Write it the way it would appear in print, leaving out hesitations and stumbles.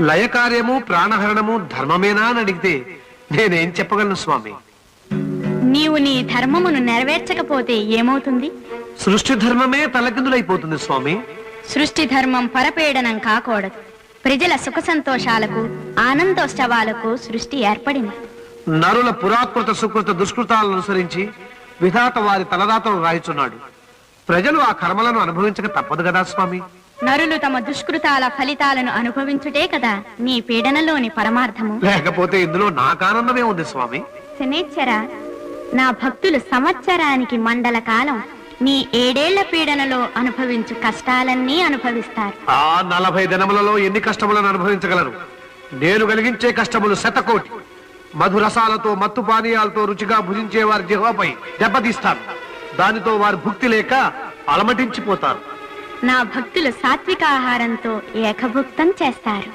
లయకార్యము ప్రాణహరణము ధర్మమేనా అని అడిగితే నేనేం చెప్పగలను స్వామి? నీవు నీ ధర్మమును నెరవేర్చకపోతే ఏమవుతుంది? సృష్టి ధర్మమే తలకిందులైపోతుంది స్వామి. సృష్టి ధర్మం పరపీడనం కాకూడదు. ప్రజల సుఖ సంతోషాలకు ఆనందోత్సవాలకు సృష్టి ఏర్పడింది. నరుల పురాకృత సుకృత దుష్కృతాలను అనుసరించి విధాత వారి తలరాతను రాయిచున్నాడు. ప్రజలు ఆ కర్మలను అనుభవించక తప్పదు కదా స్వామి. నరులు తమ దుష్కృతాల ఫలితాలను అనుభవించుటే కదా నీ పీడనలోని పరమార్థము. లేకపోతే ఇందులో నాకానందమే ఉంది స్వామి. శనేశ్వర, నా భక్తులు సంవత్సరానికి మండల కాలం నీ 7 ఏళ్ల పీడనలో అనుభవించు కష్టాలన్నీ అనుభవిస్తారు. ఆ 40 దినములలో ఎన్ని కష్టములను అనుభవించగలరు? నేను కలిగించే కష్టములు శతకోటి. మధురసాలతో మత్తు పానీయాలతో రుచిగా భుజించే వారి జిహ్వపై దెబ్బతీస్తాను. దానితో వారు భుక్తి లేక అలమటించిపోతారు. నా భక్తులు సాత్విక ఆహారంతో ఏకభుక్తం చేస్తారు.